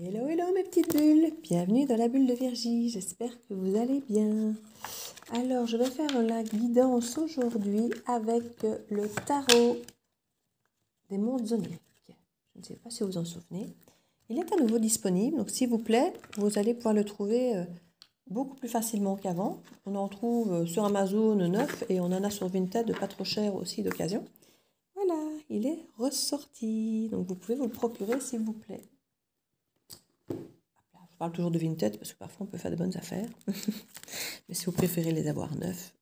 Hello, hello mes petites bulles, bienvenue dans la bulle de Virgie, j'espère que vous allez bien. Alors je vais faire la guidance aujourd'hui avec le tarot des mondes oniriques. Je ne sais pas si vous vous en souvenez. Il est à nouveau disponible, donc s'il vous plaît, vous allez pouvoir le trouver beaucoup plus facilement qu'avant. On en trouve sur Amazon neuf et on en a sur Vinted pas trop cher aussi d'occasion. Voilà, il est ressorti, donc vous pouvez vous le procurer s'il vous plaît. Je parle toujours de Vinted parce que parfois on peut faire de bonnes affaires. Mais si vous préférez les avoir neufs,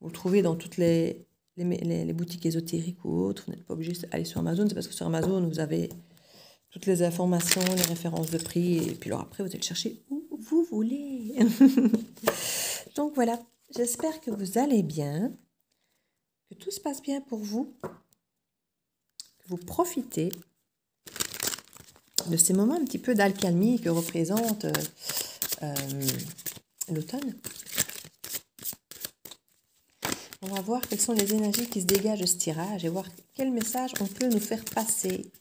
vous le trouvez dans toutes les boutiques ésotériques ou autres. Vous n'êtes pas obligé d'aller sur Amazon. C'est parce que sur Amazon, vous avez toutes les informations, les références de prix. Et puis alors après, vous allez le chercher où vous voulez. Donc voilà, j'espère que vous allez bien, que tout se passe bien pour vous, que vous profitez de ces moments un petit peu d'alcalmie que représente l'automne. On va voir quelles sont les énergies qui se dégagent de ce tirage et voir quel message on peut nous faire passer.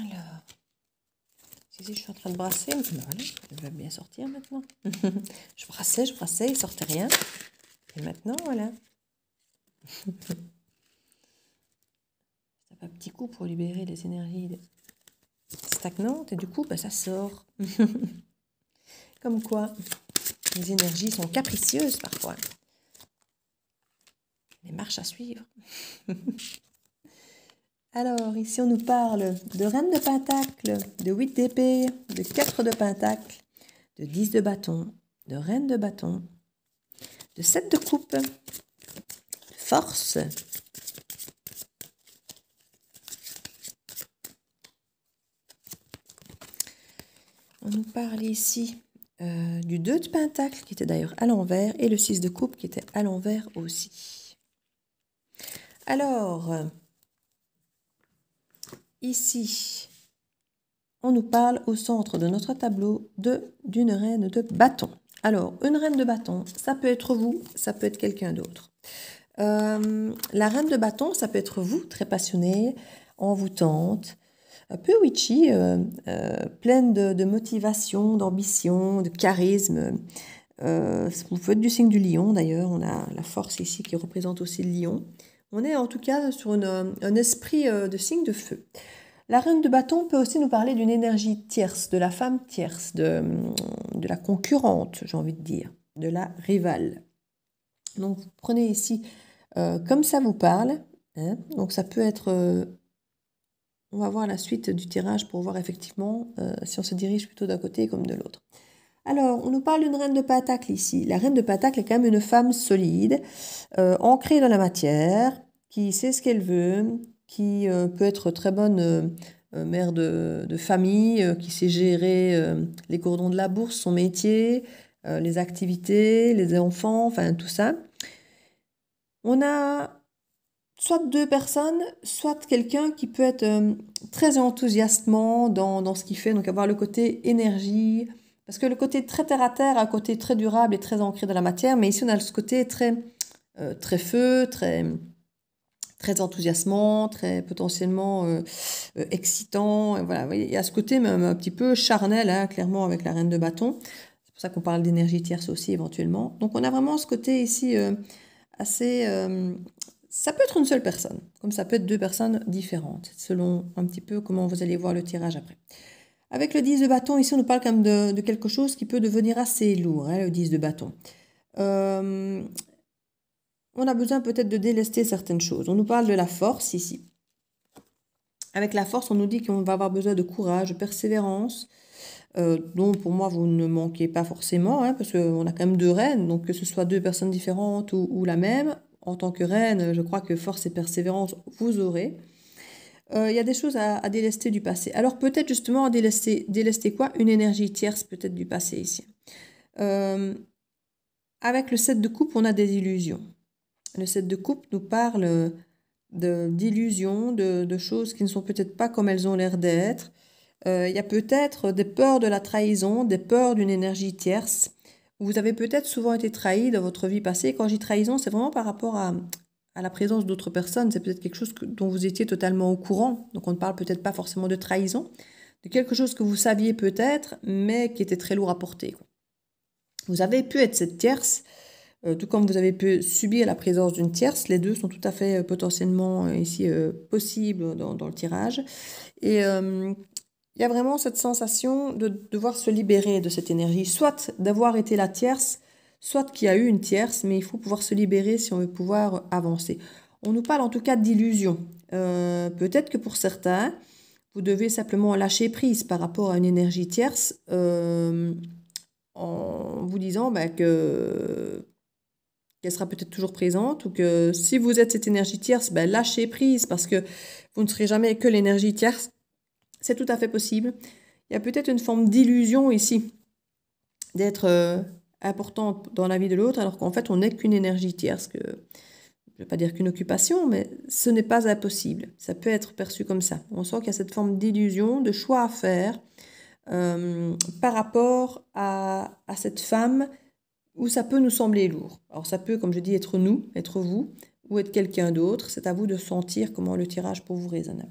Alors, ici je suis en train de brasser, voilà, elle va bien sortir maintenant. je brassais, il sortait rien. Et maintenant, voilà. Ça fait un petit coup pour libérer les énergies stagnantes et du coup, ça sort. Comme quoi, les énergies sont capricieuses parfois. Les marches à suivre. Alors, ici, on nous parle de reine de pentacle, de 8 d'épée, de 4 de pentacle, de 10 de bâton, de reine de bâton, de 7 de coupe, de force, on nous parle ici du 2 de pentacle, qui était d'ailleurs à l'envers, et le 6 de coupe, qui était à l'envers aussi. Alors, ici, on nous parle au centre de notre tableau d'une reine de bâton. Alors, une reine de bâton, ça peut être vous, ça peut être quelqu'un d'autre. La reine de bâton, ça peut être vous, très passionné, envoûtante, un peu witchy, pleine de motivation, d'ambition, de charisme. Vous faites du signe du lion d'ailleurs, on a la force ici qui représente aussi le lion. On est en tout cas sur un esprit de signe de feu. La reine de bâton peut aussi nous parler d'une énergie tierce, de la femme tierce, de la concurrente, j'ai envie de dire, de la rivale. Donc vous prenez ici comme ça vous parle. Hein, donc ça peut être... on va voir la suite du tirage pour voir effectivement si on se dirige plutôt d'un côté comme de l'autre. Alors, on nous parle d'une reine de pentacle ici. La reine de pentacle est quand même une femme solide, ancrée dans la matière, qui sait ce qu'elle veut, qui peut être très bonne mère de famille, qui sait gérer les cordons de la bourse, son métier, les activités, les enfants, enfin tout ça. On a soit deux personnes, soit quelqu'un qui peut être très enthousiasmant dans ce qu'il fait, donc avoir le côté énergie, parce que le côté très terre-à-terre a un côté très durable et très ancré dans la matière, mais ici on a ce côté très feu, très enthousiasmant, très potentiellement excitant. Et voilà, il y a ce côté même un petit peu charnel, hein, clairement, avec la reine de bâton. C'est pour ça qu'on parle d'énergie tierce aussi, éventuellement. Donc on a vraiment ce côté ici assez... ça peut être une seule personne, comme ça peut être deux personnes différentes, selon un petit peu comment vous allez voir le tirage après. Avec le 10 de bâton, ici on nous parle quand même de quelque chose qui peut devenir assez lourd, hein, le 10 de bâton. On a besoin peut-être de délester certaines choses. On nous parle de la force ici. Avec la force, on nous dit qu'on va avoir besoin de courage, de persévérance, dont pour moi vous ne manquez pas forcément, hein, parce qu'on a quand même 2 reines, donc que ce soit 2 personnes différentes ou la même, en tant que reine, je crois que force et persévérance, vous aurez. Il y a des choses à délester du passé. Alors peut-être justement à délester quoi? Une énergie tierce peut-être du passé ici. Avec le 7 de coupe, on a des illusions. Le 7 de coupe nous parle d'illusions, de choses qui ne sont peut-être pas comme elles ont l'air d'être. Il y a peut-être des peurs de la trahison, des peurs d'une énergie tierce. Vous avez peut-être souvent été trahi dans votre vie passée. Quand je dis trahison, c'est vraiment par rapport à la présence d'autres personnes. C'est peut-être quelque chose dont vous étiez totalement au courant. Donc on ne parle peut-être pas forcément de trahison, de quelque chose que vous saviez peut-être, mais qui était très lourd à porter, quoi. Vous avez pu être cette tierce, tout comme vous avez pu subir la présence d'une tierce. Les deux sont tout à fait potentiellement ici possibles dans le tirage. Et il y a vraiment cette sensation de devoir se libérer de cette énergie, soit d'avoir été la tierce, soit qu'il y a eu une tierce, mais il faut pouvoir se libérer si on veut pouvoir avancer. On nous parle en tout cas d'illusion. Peut-être que pour certains, vous devez simplement lâcher prise par rapport à une énergie tierce en vous disant qu'elle sera peut-être toujours présente, ou que si vous êtes cette énergie tierce, lâchez prise parce que vous ne serez jamais que l'énergie tierce. C'est tout à fait possible. Il y a peut-être une forme d'illusion ici, d'être importante dans la vie de l'autre, alors qu'en fait, on n'est qu'une énergie tierce. Je ne vais pas dire qu'une occupation, mais ce n'est pas impossible. Ça peut être perçu comme ça. On sent qu'il y a cette forme d'illusion, de choix à faire par rapport à cette femme où ça peut nous sembler lourd. Alors ça peut, comme je dis, être nous, être vous, ou être quelqu'un d'autre. C'est à vous de sentir comment le tirage pour vous résonne.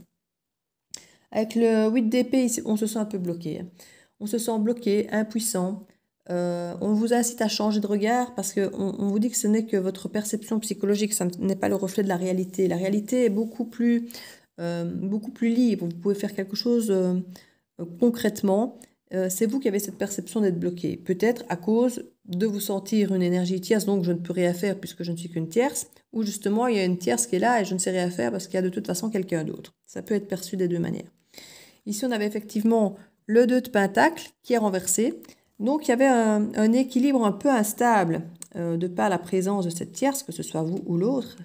Avec le 8 d'épée, ici, on se sent un peu bloqué. On se sent bloqué, impuissant. On vous incite à changer de regard parce qu'on vous dit que ce n'est que votre perception psychologique, ça n'est pas le reflet de la réalité. La réalité est beaucoup plus libre. Vous pouvez faire quelque chose concrètement. C'est vous qui avez cette perception d'être bloqué. Peut-être à cause de vous sentir une énergie tierce, donc je ne peux rien faire puisque je ne suis qu'une tierce, ou justement il y a une tierce qui est là et je ne sais rien faire parce qu'il y a de toute façon quelqu'un d'autre. Ça peut être perçu des deux manières. Ici, on avait effectivement le 2 de Pentacle qui est renversé. Donc, il y avait un équilibre un peu instable de par la présence de cette tierce, que ce soit vous ou l'autre.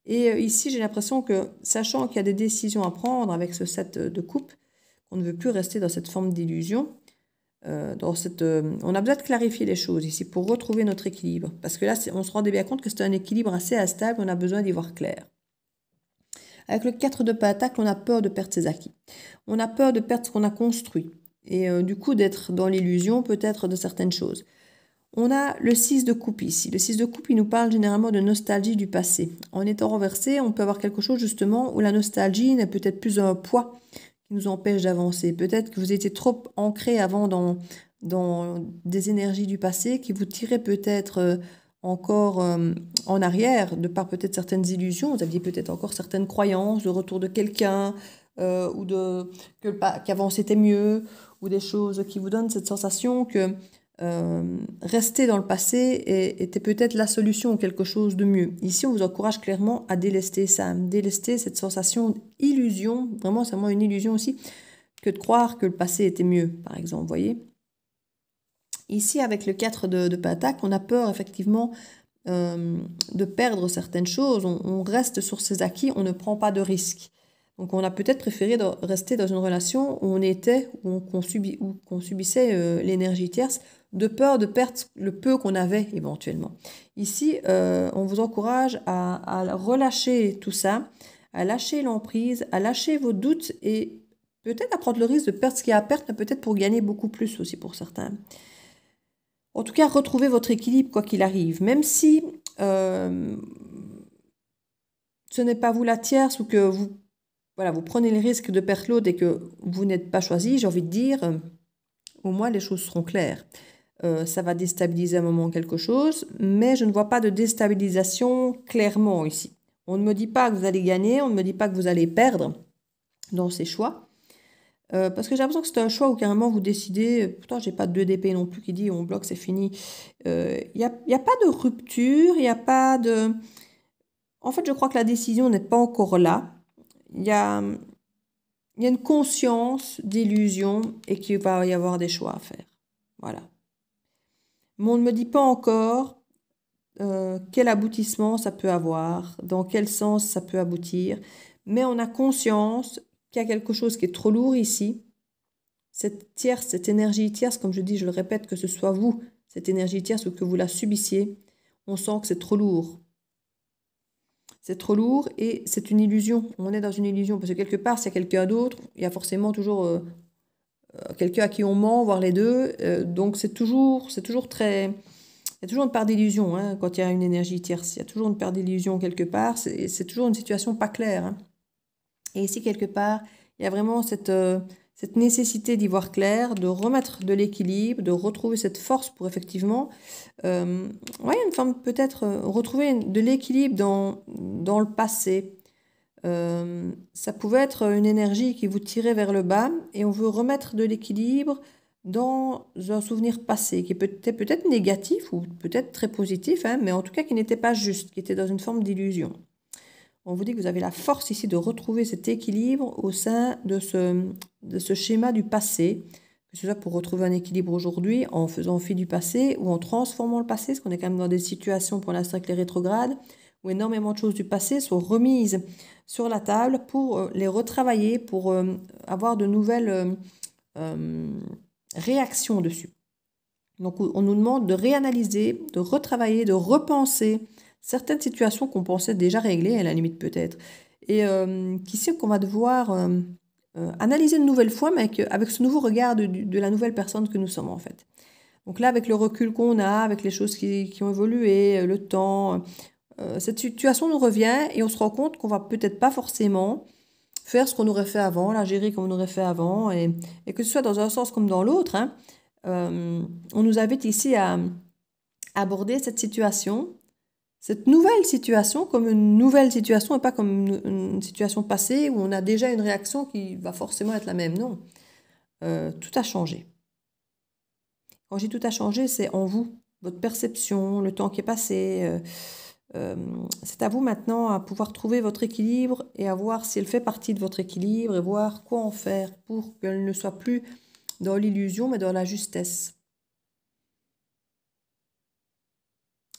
Et ici, j'ai l'impression que, sachant qu'il y a des décisions à prendre avec ce 7 de coupe, on ne veut plus rester dans cette forme d'illusion. On a besoin de clarifier les choses ici pour retrouver notre équilibre. Parce que là, on se rendait bien compte que c'est un équilibre assez instable, on a besoin d'y voir clair. Avec le 4 de Pentacle, on a peur de perdre ses acquis. On a peur de perdre ce qu'on a construit. Et du coup, d'être dans l'illusion peut-être de certaines choses. On a le 6 de coupe ici. Le 6 de coupe, il nous parle généralement de nostalgie du passé. En étant renversé, on peut avoir quelque chose justement où la nostalgie n'est peut-être plus un poids qui nous empêche d'avancer. Peut-être que vous étiez trop ancré avant dans des énergies du passé qui vous tiraient peut-être encore en arrière, de par peut-être certaines illusions. Vous aviez peut-être encore certaines croyances, de retour de quelqu'un, ou qu'avant c'était mieux, ou des choses qui vous donnent cette sensation que rester dans le passé était peut-être la solution ou quelque chose de mieux. Ici, on vous encourage clairement à délester ça, délester cette sensation d'illusion. Vraiment, c'est vraiment une illusion aussi que de croire que le passé était mieux, par exemple, vous voyez. Ici, avec le 4 de Pentacle, on a peur effectivement de perdre certaines choses. On reste sur ses acquis, on ne prend pas de risques. Donc, on a peut-être préféré rester dans une relation où on était, où qu'on subissait l'énergie tierce, de peur de perdre le peu qu'on avait éventuellement. Ici, on vous encourage à relâcher tout ça, à lâcher l'emprise, à lâcher vos doutes et peut-être à prendre le risque de perdre ce qu'il y a à perdre, mais peut-être pour gagner beaucoup plus aussi pour certains. En tout cas, retrouvez votre équilibre quoi qu'il arrive, même si ce n'est pas vous la tierce ou que vous prenez le risque de perdre l'autre et que vous n'êtes pas choisi, j'ai envie de dire, au moins les choses seront claires. Ça va déstabiliser un moment quelque chose, mais je ne vois pas de déstabilisation clairement ici. On ne me dit pas que vous allez gagner, on ne me dit pas que vous allez perdre dans ces choix. Parce que j'ai l'impression que c'est un choix où carrément vous décidez, pourtant j'ai pas de 2 d'épée non plus qui dit on bloque, c'est fini. Il n'y a pas de rupture, il n'y a pas de... En fait, je crois que la décision n'est pas encore là. Il y a il y a une conscience d'illusion et qu'il va y avoir des choix à faire. Voilà. Mais on ne me dit pas encore quel aboutissement ça peut avoir, dans quel sens ça peut aboutir, mais on a conscience qu'il y a quelque chose qui est trop lourd ici. Cette tierce, cette énergie tierce, comme je dis, je le répète, que ce soit vous, cette énergie tierce, ou que vous la subissiez, on sent que c'est trop lourd. C'est trop lourd et c'est une illusion. On est dans une illusion parce que quelque part, s'il y a quelqu'un d'autre, il y a forcément toujours quelqu'un à qui on ment, voire les deux. Donc c'est toujours très... Il y a toujours une part d'illusion hein, quand il y a une énergie tierce. Il y a toujours une part d'illusion quelque part. C'est toujours une situation pas claire. Hein. Et ici, quelque part, il y a vraiment cette nécessité d'y voir clair, de remettre de l'équilibre, de retrouver cette force pour effectivement, une forme peut-être retrouver de l'équilibre dans le passé. Ça pouvait être une énergie qui vous tirait vers le bas et on veut remettre de l'équilibre dans un souvenir passé qui était peut-être négatif ou peut-être très positif, hein, mais en tout cas qui n'était pas juste, qui était dans une forme d'illusion. On vous dit que vous avez la force ici de retrouver cet équilibre au sein de ce schéma du passé, que ce soit pour retrouver un équilibre aujourd'hui en faisant fi du passé ou en transformant le passé, parce qu'on est quand même dans des situations pour l'instant avec les rétrogrades, où énormément de choses du passé sont remises sur la table pour les retravailler, pour avoir de nouvelles réactions dessus. Donc on nous demande de réanalyser, de retravailler, de repenser certaines situations qu'on pensait déjà réglées, à la limite peut-être, et qui sait qu'on va devoir analyser une nouvelle fois, mais avec ce nouveau regard de la nouvelle personne que nous sommes en fait. Donc là, avec le recul qu'on a, avec les choses qui ont évolué, le temps, cette situation nous revient et on se rend compte qu'on va peut-être pas forcément faire ce qu'on aurait fait avant, la gérer comme on aurait fait avant, et que ce soit dans un sens comme dans l'autre, hein, on nous invite ici à aborder cette situation, cette nouvelle situation comme une nouvelle situation et pas comme une situation passée où on a déjà une réaction qui va forcément être la même. Non, tout a changé. Quand je dis tout a changé, c'est en vous, votre perception, le temps qui est passé. C'est à vous maintenant à pouvoir trouver votre équilibre et à voir si elle fait partie de votre équilibre et voir quoi en faire pour qu'elle ne soit plus dans l'illusion mais dans la justesse.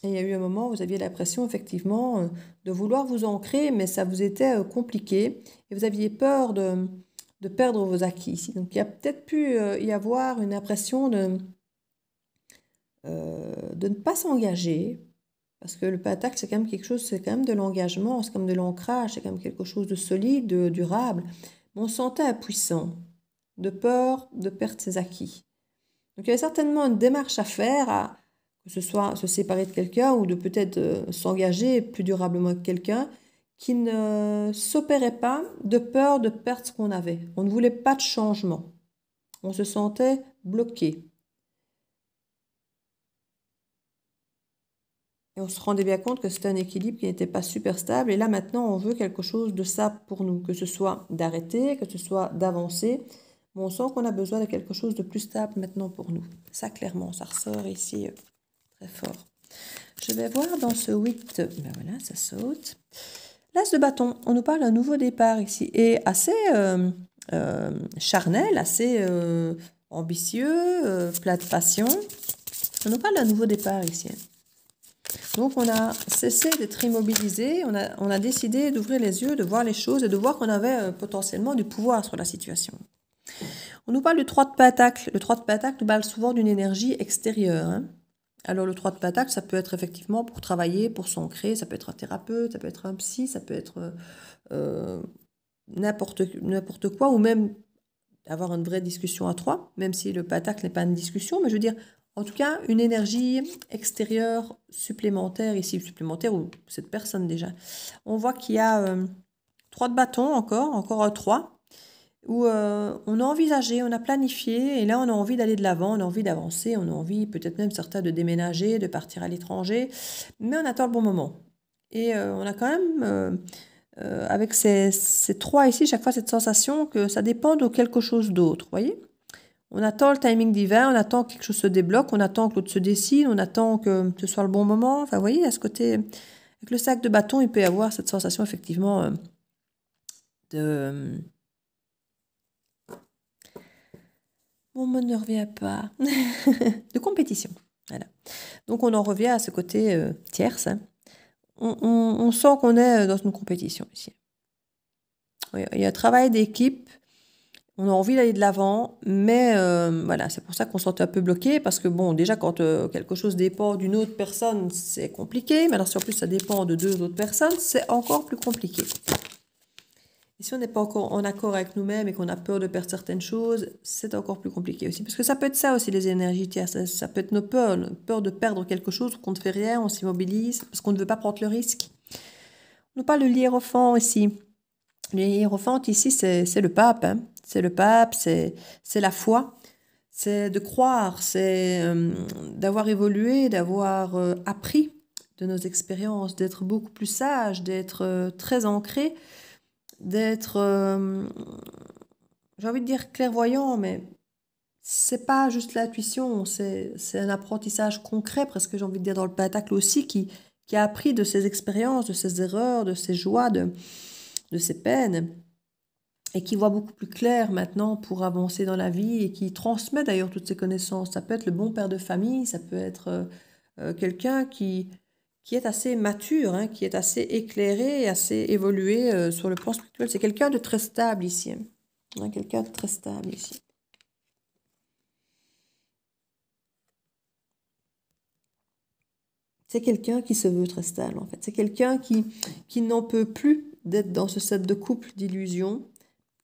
Et il y a eu un moment où vous aviez l'impression effectivement de vouloir vous ancrer, mais ça vous était compliqué et vous aviez peur de perdre vos acquis ici. Donc il y a peut-être pu y avoir une impression de ne pas s'engager, parce que le pentacle c'est quand même quelque chose, c'est quand même de l'engagement, c'est comme de l'ancrage, c'est quand même quelque chose de solide, de durable. Mais on se sentait impuissant, de peur de perdre ses acquis. Donc il y avait certainement une démarche à faire, que ce soit se séparer de quelqu'un ou de peut-être s'engager plus durablement avec quelqu'un qui ne s'opérait pas de peur de perdre ce qu'on avait. On ne voulait pas de changement. On se sentait bloqué. Et on se rendait bien compte que c'était un équilibre qui n'était pas super stable. Et là, maintenant, on veut quelque chose de ça pour nous, que ce soit d'arrêter, que ce soit d'avancer. Mais on sent qu'on a besoin de quelque chose de plus stable maintenant pour nous. Ça, clairement, ça ressort ici très fort. Je vais voir dans ce 8, ben voilà, ça saute. L'as de bâton, on nous parle d'un nouveau départ ici, et assez charnel, assez ambitieux, plein de passion. On nous parle d'un nouveau départ ici. Donc on a cessé d'être immobilisé, on a décidé d'ouvrir les yeux, de voir les choses et de voir qu'on avait potentiellement du pouvoir sur la situation. On nous parle du 3 de pentacle. Le 3 de pentacle nous parle souvent d'une énergie extérieure. Hein. Alors le 3 de pentacle, ça peut être effectivement pour travailler, pour s'ancrer, ça peut être un thérapeute, ça peut être un psy, ça peut être n'importe quoi, ou même avoir une vraie discussion à trois, même si le pentacle n'est pas une discussion, mais je veux dire, en tout cas, une énergie extérieure supplémentaire, ici supplémentaire, ou cette personne déjà. On voit qu'il y a 3 de bâton encore un 3, où on a envisagé, on a planifié, et là on a envie d'aller de l'avant, on a envie d'avancer, on a envie peut-être même certains de déménager, de partir à l'étranger, mais on attend le bon moment. Et on a quand même, avec ces 3 ici, chaque fois cette sensation que ça dépend de quelque chose d'autre, vous voyez ? On attend le timing divin, on attend que quelque chose se débloque, on attend que l'autre se décide, on attend que ce soit le bon moment. Enfin, vous voyez, à ce côté, avec le sac de bâton, il peut y avoir cette sensation effectivement de Mon mot ne revient pas. De compétition. Voilà. Donc on en revient à ce côté tierce. Hein. On sent qu'on est dans une compétition ici. Oui, il y a un travail d'équipe. On a envie d'aller de l'avant, mais voilà, c'est pour ça qu'on se sent un peu bloqué, parce que bon, déjà quand quelque chose dépend d'une autre personne, c'est compliqué, mais alors si en plus ça dépend de deux autres personnes, c'est encore plus compliqué. Et si on n'est pas encore en accord avec nous-mêmes et qu'on a peur de perdre certaines choses, c'est encore plus compliqué aussi. Parce que ça peut être ça aussi, les énergies tierces. Ça peut être nos peurs de perdre quelque chose, qu'on ne fait rien, on s'immobilise, parce qu'on ne veut pas prendre le risque. On nous parle de l'hiérophant ici. L'hiérophant ici, c'est le pape. Hein. C'est le pape, c'est la foi. C'est de croire, c'est d'avoir évolué, d'avoir appris de nos expériences, d'être beaucoup plus sage, d'être très ancré, d'être, j'ai envie de dire clairvoyant, mais c'est pas juste l'intuition, c'est un apprentissage concret, presque j'ai envie de dire dans le Pentacle aussi, qui a appris de ses expériences, de ses erreurs, de ses joies, de ses peines, et qui voit beaucoup plus clair maintenant pour avancer dans la vie, et qui transmet d'ailleurs toutes ses connaissances. Ça peut être le bon père de famille, ça peut être quelqu'un qui est assez mature, hein, qui est assez éclairé, assez évolué sur le plan spirituel. C'est quelqu'un de très stable ici. Hein, quelqu'un de très stable ici. C'est quelqu'un qui se veut très stable, en fait. C'est quelqu'un qui n'en peut plus d'être dans ce set de couple d'illusions,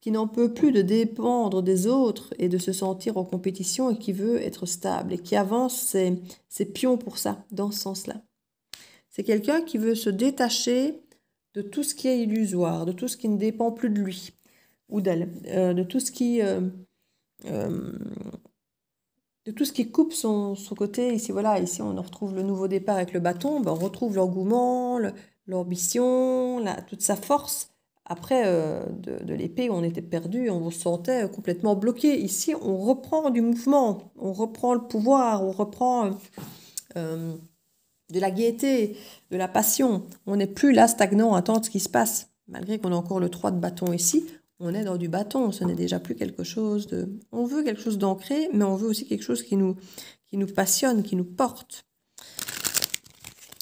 qui n'en peut plus de dépendre des autres et de se sentir en compétition et qui veut être stable et qui avance ses pions pour ça, dans ce sens-là. C'est quelqu'un qui veut se détacher de tout ce qui est illusoire, de tout ce qui ne dépend plus de lui ou d'elle, de tout ce qui coupe son côté. Ici, voilà, ici on retrouve le nouveau départ avec le bâton, ben, on retrouve l'engouement, l'ambition, toute sa force. Après, de l'épée, on était perdu, on se sentait complètement bloqué. Ici, on reprend du mouvement, on reprend le pouvoir, on reprend de la gaieté, de la passion. On n'est plus là stagnant à attendre ce qui se passe. Malgré qu'on a encore le 3 de bâton ici, on est dans du bâton. Ce n'est déjà plus quelque chose de... On veut quelque chose d'ancré, mais on veut aussi quelque chose qui nous passionne, qui nous porte.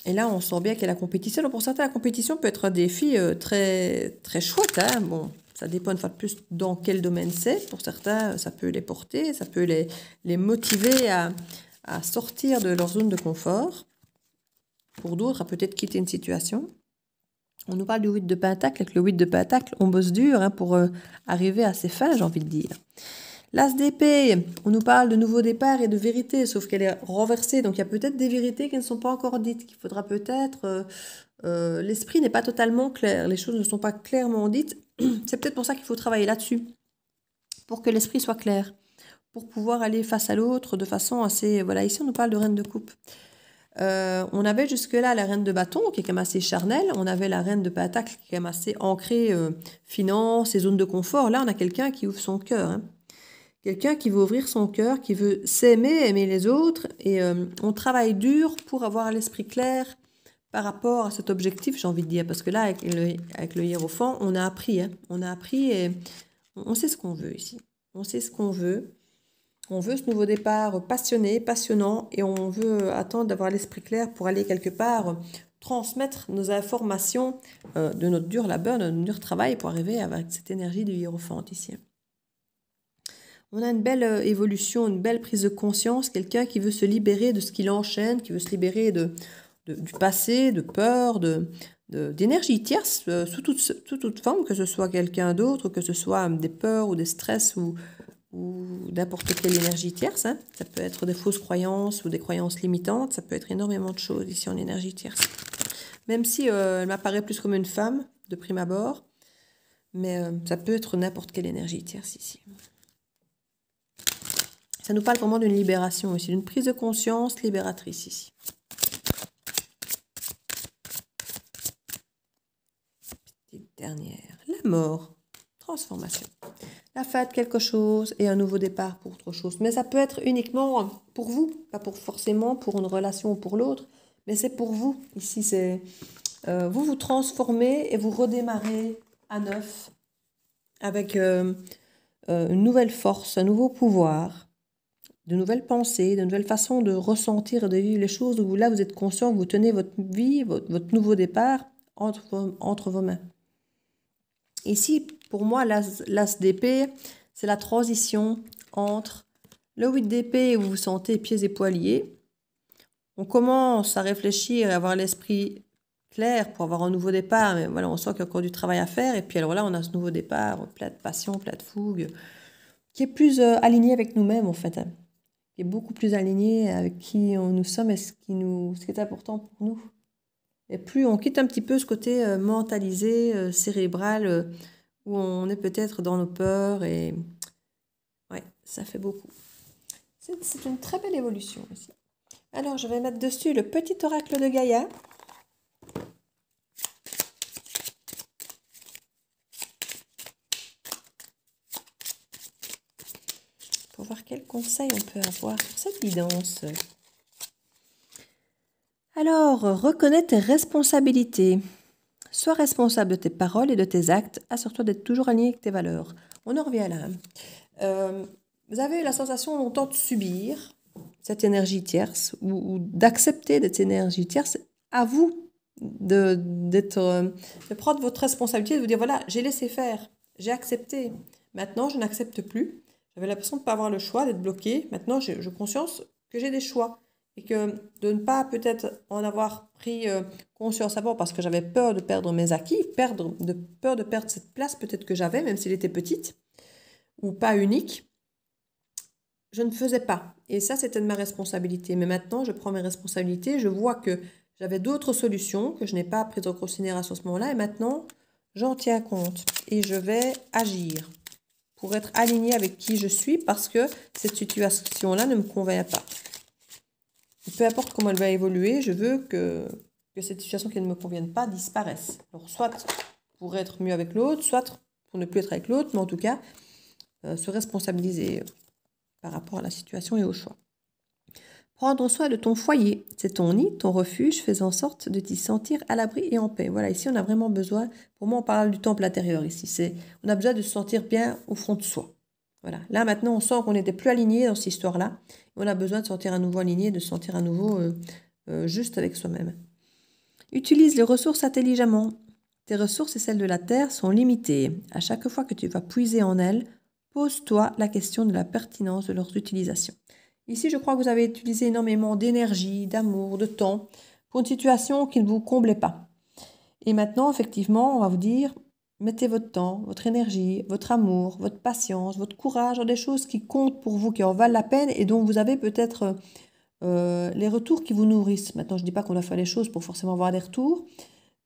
Et là, on sent bien qu'il y a la compétition. Donc pour certains, la compétition peut être un défi très, très chouette. Hein. Bon, ça dépend une fois de plus dans quel domaine c'est. Pour certains, ça peut les porter, ça peut les motiver à sortir de leur zone de confort. Pour d'autres, à peut-être quitter une situation. On nous parle du 8 de Pentacle. Avec le 8 de Pentacle, on bosse dur hein, pour arriver à ses fins, j'ai envie de dire. L'As d'épée, on nous parle de nouveau départ et de vérité, sauf qu'elle est renversée. Donc il y a peut-être des vérités qui ne sont pas encore dites, qu'il faudra peut-être... l'esprit n'est pas totalement clair, les choses ne sont pas clairement dites. C'est peut-être pour ça qu'il faut travailler là-dessus, pour que l'esprit soit clair, pour pouvoir aller face à l'autre de façon assez... Voilà, ici on nous parle de reine de coupe. On avait jusque-là la reine de bâton qui est quand même assez charnelle. On avait la reine de pentacle qui est quand même assez ancrée finance et zone de confort. Là, on a quelqu'un qui ouvre son cœur. Hein. Quelqu'un qui veut ouvrir son cœur, qui veut s'aimer, aimer les autres. Et on travaille dur pour avoir l'esprit clair par rapport à cet objectif, j'ai envie de dire. Parce que là, avec le hiérophant, on a appris. Hein. On a appris et on sait ce qu'on veut ici. On sait ce qu'on veut. On veut ce nouveau départ passionné, passionnant, et on veut attendre d'avoir l'esprit clair pour aller quelque part transmettre nos informations de notre dur labeur, de notre dur travail pour arriver avec cette énergie du hiérophant ici. On a une belle évolution, une belle prise de conscience, quelqu'un qui veut se libérer de ce qui l'enchaîne, qui veut se libérer du passé, de peur, d'énergie tierce sous toute forme, que ce soit quelqu'un d'autre, que ce soit des peurs ou des stress ou n'importe quelle énergie tierce. Hein. Ça peut être des fausses croyances ou des croyances limitantes. Ça peut être énormément de choses ici en énergie tierce. Même si elle m'apparaît plus comme une femme de prime abord, mais ça peut être n'importe quelle énergie tierce ici. Ça nous parle vraiment d'une libération aussi, d'une prise de conscience libératrice ici. Petite dernière, la mort. Transformation. La fin de quelque chose et un nouveau départ pour autre chose. Mais ça peut être uniquement pour vous, pas forcément pour une relation ou pour l'autre, mais c'est pour vous. Ici, c'est vous vous transformez et vous redémarrez à neuf avec une nouvelle force, un nouveau pouvoir. de nouvelles pensées, de nouvelles façons de ressentir et de vivre les choses, où là, vous êtes conscient que vous tenez votre vie, votre nouveau départ entre vos mains. Ici, pour moi, l'as d'épée, c'est la transition entre le 8 d'épée où vous vous sentez pieds et poings liés. On commence à réfléchir et à avoir l'esprit clair pour avoir un nouveau départ, mais voilà, on sent qu'il y a encore du travail à faire. Et puis alors là, on a ce nouveau départ, plein de passion, plein de fougue, qui est plus aligné avec nous-mêmes en fait, hein, qui est beaucoup plus aligné avec qui nous sommes et ce qui est important pour nous. Et plus on quitte un petit peu ce côté mentalisé, cérébral, où on est peut-être dans nos peurs et ouais, ça fait beaucoup. C'est une très belle évolution aussi. Alors, je vais mettre dessus le petit oracle de Gaïa. Pour voir quels conseils on peut avoir sur cette guidance. Alors, reconnais tes responsabilités. Sois responsable de tes paroles et de tes actes. Assure-toi d'être toujours aligné avec tes valeurs. On en revient là. Vous avez la sensation longtemps de subir cette énergie tierce ou d'accepter cette énergie tierce. À vous de prendre votre responsabilité, de vous dire, voilà, j'ai laissé faire, j'ai accepté. Maintenant, je n'accepte plus. J'avais l'impression de ne pas avoir le choix, d'être bloqué. Maintenant, j'ai conscience que j'ai des choix. Et que de ne pas peut-être en avoir pris conscience avant parce que j'avais peur de perdre mes acquis, peur de perdre cette place peut-être que j'avais, même s'il était petite ou pas unique, je ne faisais pas. Et ça, c'était de ma responsabilité. Mais maintenant, je prends mes responsabilités, je vois que j'avais d'autres solutions que je n'ai pas prises en considération à ce moment-là. Et maintenant, j'en tiens compte et je vais agir pour être alignée avec qui je suis parce que cette situation-là ne me convient pas. Peu importe comment elle va évoluer, je veux que cette situation qui ne me convienne pas disparaisse. Alors, soit pour être mieux avec l'autre, soit pour ne plus être avec l'autre, mais en tout cas, se responsabiliser par rapport à la situation et au choix. Prendre soin de ton foyer, c'est ton nid, ton refuge, fais en sorte de t'y sentir à l'abri et en paix. Voilà, ici on a vraiment besoin, pour moi on parle du temple intérieur ici, on a besoin de se sentir bien au fond de soi. Voilà, là maintenant on sent qu'on n'était plus aligné dans cette histoire-là, on a besoin de se sentir à nouveau aligné, de se sentir à nouveau juste avec soi-même. Utilise les ressources intelligemment. Tes ressources et celles de la terre sont limitées. À chaque fois que tu vas puiser en elles, pose-toi la question de la pertinence de leur utilisation. Ici, je crois que vous avez utilisé énormément d'énergie, d'amour, de temps pour une situation qui ne vous comblait pas. Et maintenant, effectivement, on va vous dire, mettez votre temps, votre énergie, votre amour, votre patience, votre courage dans des choses qui comptent pour vous, qui en valent la peine et dont vous avez peut-être les retours qui vous nourrissent. Maintenant, je ne dis pas qu'on doit faire les choses pour forcément avoir des retours,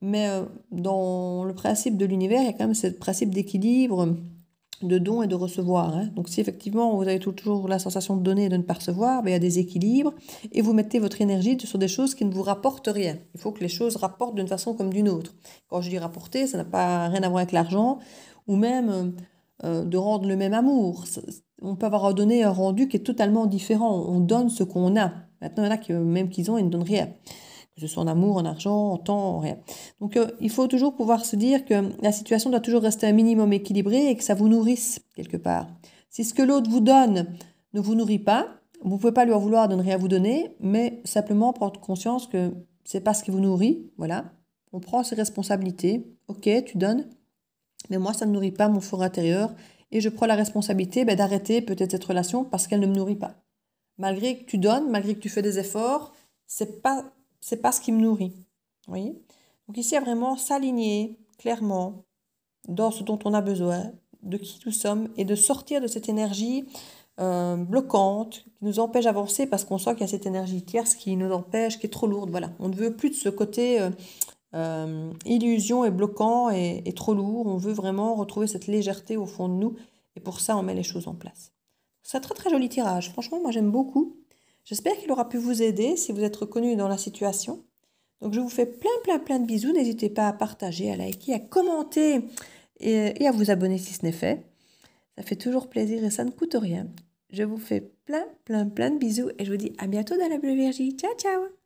mais dans le principe de l'univers, il y a quand même ce principe d'équilibre, de don et de recevoir. Hein. Donc si effectivement vous avez toujours la sensation de donner et de ne pas recevoir, il y a des équilibres et vous mettez votre énergie sur des choses qui ne vous rapportent rien. Il faut que les choses rapportent d'une façon comme d'une autre. Quand je dis rapporter, ça n'a pas rien à voir avec l'argent ou même de rendre le même amour. On peut avoir donné un rendu qui est totalement différent. On donne ce qu'on a. Maintenant, il y en a qui, même qu'ils ont, ils ne donnent rien. Que ce soit en amour, en argent, en temps, en rien. Donc, il faut toujours pouvoir se dire que la situation doit toujours rester un minimum équilibrée et que ça vous nourrisse quelque part. Si ce que l'autre vous donne ne vous nourrit pas, vous ne pouvez pas lui en vouloir de ne rien vous donner, mais simplement prendre conscience que c'est pas ce qui vous nourrit. Voilà. On prend ses responsabilités. Ok, tu donnes, mais moi, ça ne nourrit pas mon fort intérieur et je prends la responsabilité d'arrêter peut-être cette relation parce qu'elle ne me nourrit pas. Malgré que tu donnes, malgré que tu fais des efforts, c'est pas ce qui me nourrit. Vous voyez? Donc ici, il y a vraiment s'aligner clairement dans ce dont on a besoin, de qui nous sommes, et de sortir de cette énergie bloquante, qui nous empêche d'avancer parce qu'on sent qu'il y a cette énergie tierce qui nous empêche, qui est trop lourde. Voilà. On ne veut plus de ce côté illusion et bloquant et trop lourd. On veut vraiment retrouver cette légèreté au fond de nous, et pour ça, on met les choses en place. C'est un très très joli tirage. Franchement, moi j'aime beaucoup. J'espère qu'il aura pu vous aider si vous êtes reconnu dans la situation. Donc je vous fais plein de bisous. N'hésitez pas à partager, à liker, à commenter et à vous abonner si ce n'est fait. Ça fait toujours plaisir et ça ne coûte rien. Je vous fais plein de bisous et je vous dis à bientôt dans la Bleue Viergie. Ciao ciao.